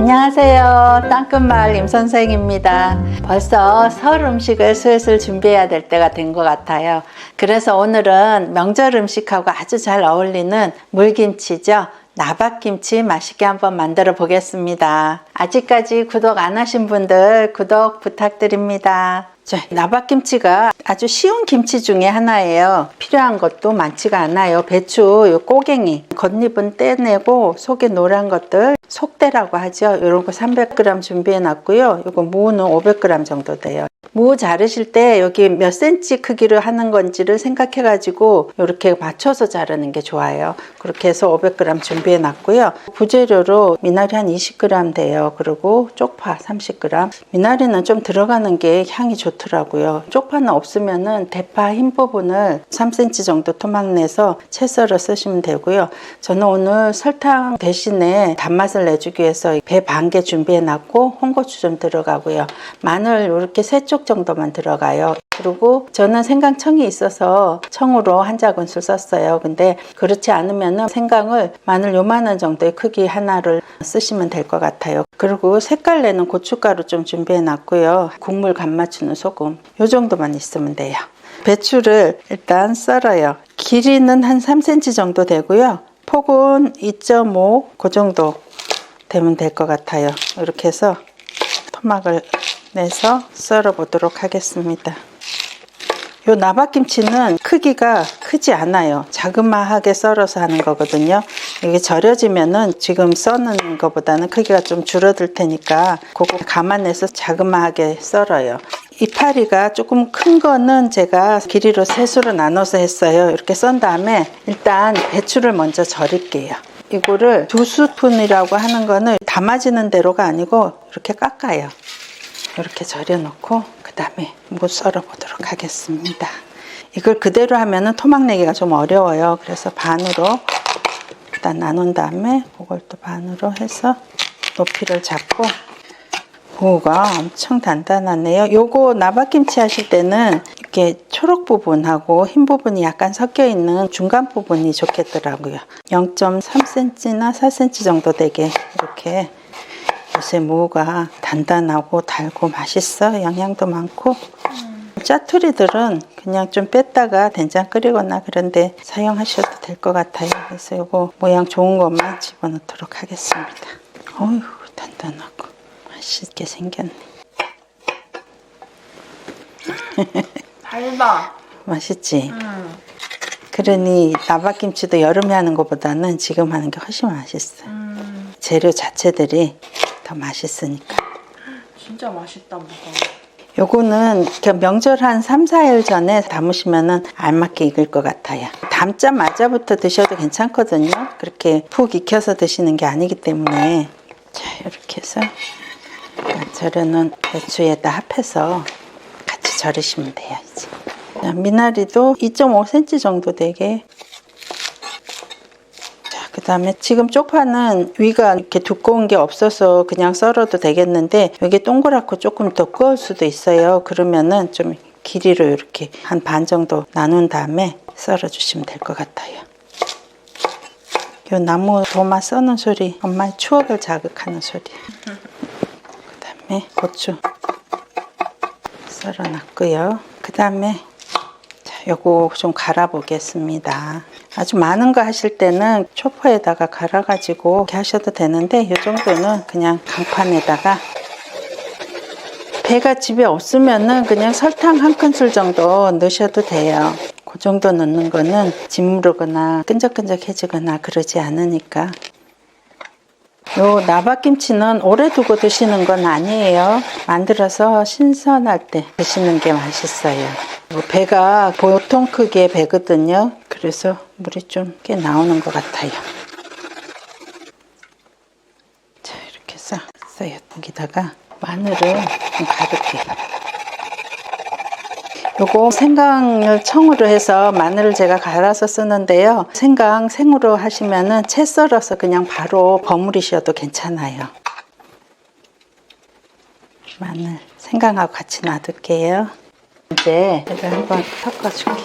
안녕하세요. 땅끝마을 임선생입니다. 벌써 설 음식을 슬슬 준비해야 될 때가 된 것 같아요. 그래서 오늘은 명절 음식하고 아주 잘 어울리는 물김치죠. 나박김치 맛있게 한번 만들어 보겠습니다. 아직까지 구독 안 하신 분들 구독 부탁드립니다. 자, 나박김치가 아주 쉬운 김치 중에 하나예요. 필요한 것도 많지가 않아요. 배추 요 꼬갱이 겉잎은 떼내고 속에 노란 것들 속대라고 하죠. 이런 거 300g 준비해 놨고요. 이거 무는 500g 정도 돼요. 무 자르실 때 여기 몇 cm 크기로 하는 건지를 생각해 가지고 이렇게 맞춰서 자르는 게 좋아요. 그렇게 해서 500g 준비해 놨고요. 부재료로 미나리 한 20g 돼요. 그리고 쪽파 30g. 미나리는 좀 들어가는 게 향이 좋더라고요. 쪽파는 없으면은 대파 흰 부분을 3cm 정도 토막 내서 채 썰어 쓰시면 되고요. 저는 오늘 설탕 대신에 단맛을 내주기 위해서 배 반 개 준비해 놨고 홍고추 좀 들어가고요. 마늘 이렇게 3쪽 정도만 들어가요. 그리고 저는 생강청이 있어서 청으로 한 작은술 썼어요. 근데 그렇지 않으면 생강을 마늘 요만한 정도의 크기 하나를 쓰시면 될 것 같아요. 그리고 색깔 내는 고춧가루 좀 준비해 놨고요. 국물 간 맞추는 소금 요 정도만 있으면 돼요. 배추를 일단 썰어요. 길이는 한 3cm 정도 되고요. 폭은 2.5 그 정도 되면 될 것 같아요. 이렇게 해서 토막을 내서 썰어 보도록 하겠습니다. 요 나박김치는 크기가 크지 않아요. 자그마하게 썰어서 하는 거거든요. 이게 절여지면은 지금 써는 것보다는 크기가 좀 줄어들 테니까 그거 감안해서 자그마하게 썰어요. 이파리가 조금 큰 거는 제가 길이로 3수로 나눠서 했어요. 이렇게 썬 다음에 일단 배추를 먼저 절일게요. 이거를 2스푼이라고 하는 거는 담아지는 대로가 아니고 이렇게 깎아요. 이렇게 절여 놓고 그 다음에 무 썰어 보도록 하겠습니다. 이걸 그대로 하면은 토막 내기가 좀 어려워요. 그래서 반으로 일단 나눈 다음에 그걸 또 반으로 해서 높이를 잡고. 무가 엄청 단단하네요. 요거 나박김치 하실 때는 이렇게 초록 부분하고 흰 부분이 약간 섞여 있는 중간 부분이 좋겠더라고요. 0.3cm나 4cm 정도 되게 이렇게. 요새 무가 단단하고 달고 맛있어. 영양도 많고. 짜투리들은 그냥 좀 뺐다가 된장 끓이거나 그런데 사용하셔도 될 것 같아요. 그래서 요거 모양 좋은 것만 집어넣도록 하겠습니다. 어휴, 단단하고 맛있게 생겼네. 달다. 맛있지? 그러니 나박김치도 여름에 하는 것보다는 지금 하는 게 훨씬 맛있어요. 재료 자체들이 더 맛있으니까. 진짜 맛있다, 뭐가. 요거는 명절 한 3, 4일 전에 담으시면은 알맞게 익을 것 같아요. 담자마자부터 드셔도 괜찮거든요. 그렇게 푹 익혀서 드시는 게 아니기 때문에. 자, 이렇게 해서 절여놓은 배추에다 합해서 같이 절이시면 돼요. 이제 미나리도 2.5cm 정도 되게. 그 다음에 지금 쪽파는 위가 이렇게 두꺼운 게 없어서 그냥 썰어도 되겠는데 이게 동그랗고 조금 두꺼울 수도 있어요. 그러면은 좀 길이로 이렇게 한 반 정도 나눈 다음에 썰어 주시면 될 것 같아요. 요 나무 도마 써는 소리 엄마의 추억을 자극하는 소리. 그 다음에 고추 썰어 놨고요. 그 다음에 요거 좀 갈아 보겠습니다. 아주 많은 거 하실 때는 초퍼에다가 갈아 가지고 이렇게 하셔도 되는데 이 정도는 그냥 강판에다가. 배가 집에 없으면은 그냥 설탕 한 큰술 정도 넣으셔도 돼요. 그 정도 넣는 거는 짓무르거나 끈적끈적해지거나 그러지 않으니까. 요 나박김치는 오래 두고 드시는 건 아니에요. 만들어서 신선할 때 드시는 게 맛있어요. 배가 보통 크기의 배거든요. 그래서 물이 좀 꽤 나오는 것 같아요. 자, 이렇게 해서 여기다가 마늘을 좀 가득히. 요거 생강을 청으로 해서 마늘을 제가 갈아서 쓰는데요. 생강 생으로 하시면은 채 썰어서 그냥 바로 버무리셔도 괜찮아요. 마늘 생강하고 같이 놔둘게요. 이제 이걸 한번 섞어줄게.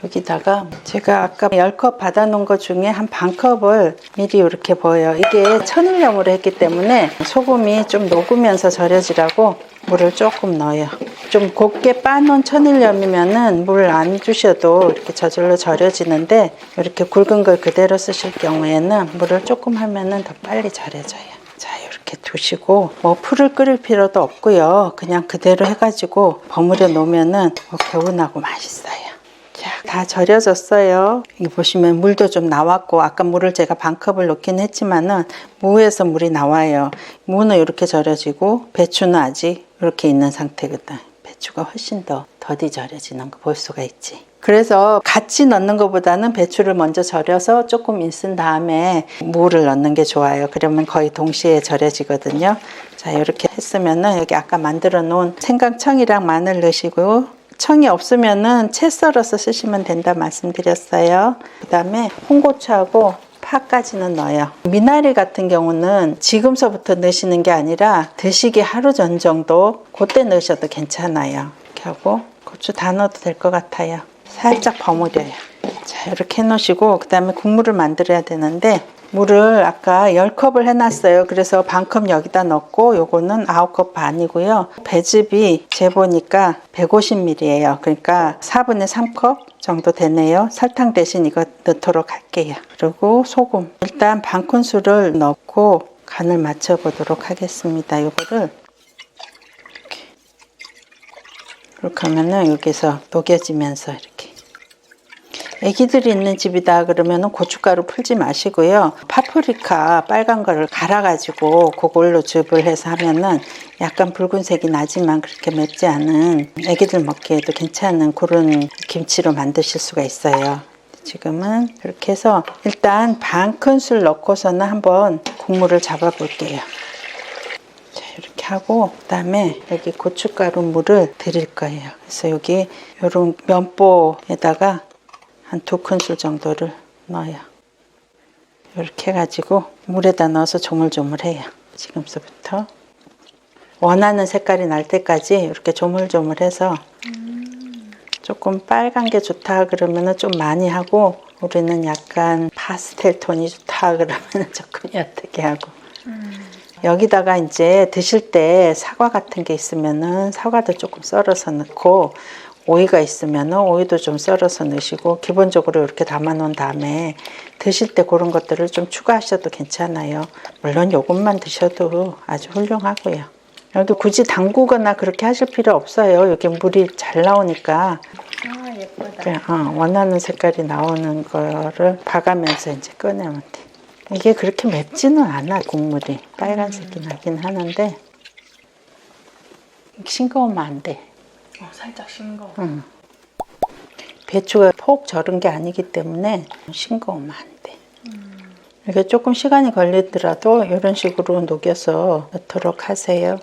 여기다가 제가 아까 10컵 받아놓은 것 중에 한 반 컵을 미리 이렇게 부어요. 이게 천일염으로 했기 때문에 소금이 좀 녹으면서 절여지라고 물을 조금 넣어요. 좀 곱게 빠놓은 천일염이면은 물 안 주셔도 이렇게 저절로 절여지는데 이렇게 굵은 걸 그대로 쓰실 경우에는 물을 조금 하면은 더 빨리 절여져요. 자, 이렇게 두시고 뭐 풀을 끓일 필요도 없고요. 그냥 그대로 해가지고 버무려 놓으면은 개운하고 맛있어요. 자, 다 절여졌어요. 여기 보시면 물도 좀 나왔고 아까 물을 제가 반 컵을 넣긴 했지만은 무에서 물이 나와요. 무는 이렇게 절여지고 배추는 아직 이렇게 있는 상태거든. 배추가 훨씬 더 더디 절여지는 거 볼 수가 있지. 그래서 같이 넣는 것보다는 배추를 먼저 절여서 조금 있은 다음에 무를 넣는 게 좋아요. 그러면 거의 동시에 절여지거든요. 자, 이렇게 했으면은 여기 아까 만들어 놓은 생강청이랑 마늘 넣으시고 청이 없으면은 채 썰어서 쓰시면 된다 말씀드렸어요. 그 다음에 홍고추하고 파까지는 넣어요. 미나리 같은 경우는 지금서부터 넣으시는 게 아니라 드시기 하루 전 정도 그때 넣으셔도 괜찮아요. 이렇게 하고 고추 다 넣어도 될 것 같아요. 살짝 버무려요. 자, 이렇게 해놓으시고 그 다음에 국물을 만들어야 되는데 물을 아까 10컵을 해놨어요. 그래서 반컵 여기다 넣고 요거는 9컵 반이고요. 배즙이 재보니까 150ml예요. 그러니까 4분의 3컵 정도 되네요. 설탕 대신 이거 넣도록 할게요. 그리고 소금 일단 반 큰술을 넣고 간을 맞춰 보도록 하겠습니다. 요거를 이렇게 하면은 여기서 녹여지면서 이렇게 애기들이 있는 집이다 그러면 고춧가루 풀지 마시고요. 파프리카 빨간 거를 갈아가지고 그걸로 즙을 해서 하면은 약간 붉은색이 나지만 그렇게 맵지 않은 애기들 먹기에도 괜찮은 그런 김치로 만드실 수가 있어요. 지금은 이렇게 해서 일단 반 큰술 넣고서는 한번 국물을 잡아 볼게요. 자, 이렇게 하고 그다음에 여기 고춧가루 물을 드릴 거예요. 그래서 여기 이런 면보에다가 한 2큰술 정도를 넣어요. 이렇게 해가지고 물에다 넣어서 조물조물해요. 지금서부터 원하는 색깔이 날 때까지 이렇게 조물조물해서 조금 빨간 게 좋다 그러면 좀 많이 하고 우리는 약간 파스텔 톤이 좋다 그러면 조금 옅게 하고 여기다가 이제 드실 때 사과 같은 게 있으면은 사과도 조금 썰어서 넣고 오이가 있으면 오이도 좀 썰어서 넣으시고 기본적으로 이렇게 담아 놓은 다음에 드실 때 그런 것들을 좀 추가하셔도 괜찮아요. 물론 이것만 드셔도 아주 훌륭하고요. 여기 굳이 담그거나 그렇게 하실 필요 없어요. 여기 물이 잘 나오니까 아, 예쁘다. 원하는 색깔이 나오는 거를 봐가면서 이제 꺼내면 돼. 이게 그렇게 맵지는 않아. 국물이 빨간색이 나긴 하는데 싱거우면 안 돼. 살짝 싱거워. 배추가 폭 절은 게 아니기 때문에 싱거우면 안 돼. 이게 조금 시간이 걸리더라도 이런 식으로 녹여서 넣도록 하세요.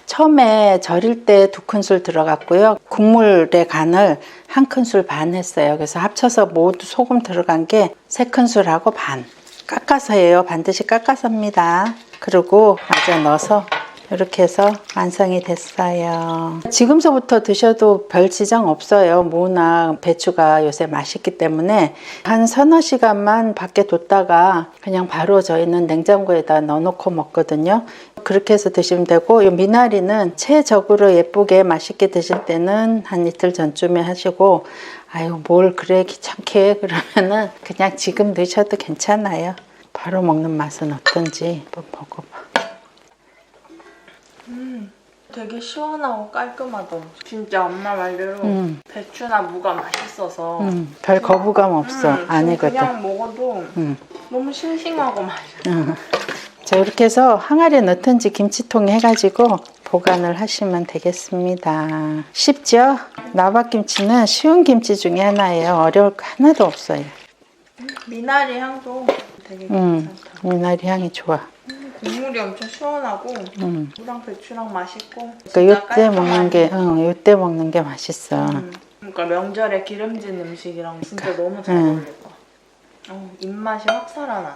처음에 절일 때 2큰술 들어갔고요. 국물의 간을 1큰술 반 했어요. 그래서 합쳐서 모두 소금 들어간 게 3큰술하고 반. 깎아서 해요. 반드시 깎아서 합니다. 그리고 마저 넣어서 이렇게 해서 완성이 됐어요. 지금서부터 드셔도 별 지장 없어요. 무나 배추가 요새 맛있기 때문에 한 서너 시간만 밖에 뒀다가 그냥 바로 저희는 냉장고에다 넣어놓고 먹거든요. 그렇게 해서 드시면 되고 이 미나리는 채적으로 예쁘게 맛있게 드실 때는 한 이틀 전쯤에 하시고 아유 뭘 그래 귀찮게 그러면은 그냥 지금 드셔도 괜찮아요. 바로 먹는 맛은 어떤지 한번 먹어봐. 되게 시원하고 깔끔하다. 진짜 엄마 말대로 배추나 무가 맛있어서 별 거부감 없어. 아니거든. 그냥 먹어도 너무 싱싱하고 맛있어. 자, 이렇게 해서 항아리에 넣든지 김치통에 해가지고 보관을 하시면 되겠습니다. 쉽죠? 나박김치는 쉬운 김치 중에 하나예요. 어려울 거 하나도 없어요. 미나리 향도 되게 괜찮다. 미나리 향이 좋아. 국물이 엄청 시원하고 무랑 배추랑 맛있고 그러니까 요때 먹는 게, 요때 먹는 게 맛있어. 그러니까 명절에 기름진 음식이랑 진짜 너무 잘 어울릴 거야. 입맛이 확 살아나.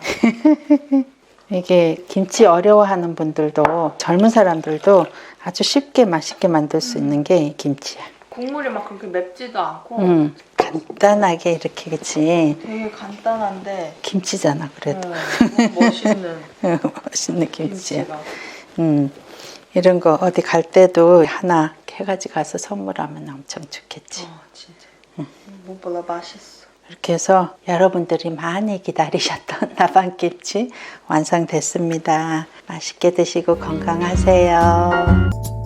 이게 김치 어려워하는 분들도 젊은 사람들도 아주 쉽게 맛있게 만들 수 있는 게 김치야. 국물이 막 그렇게 맵지도 않고 간단하게 이렇게, 그치? 되게 간단한데 김치잖아, 그래도. 너무 멋있는 맛있는 김치야. 김치가. 이런 거 어디 갈 때도 하나 해가지고 가서 선물하면 엄청 좋겠지. 진짜. 무엇보다 맛있어. 이렇게 해서 여러분들이 많이 기다리셨던 나방김치 완성됐습니다. 맛있게 드시고 건강하세요.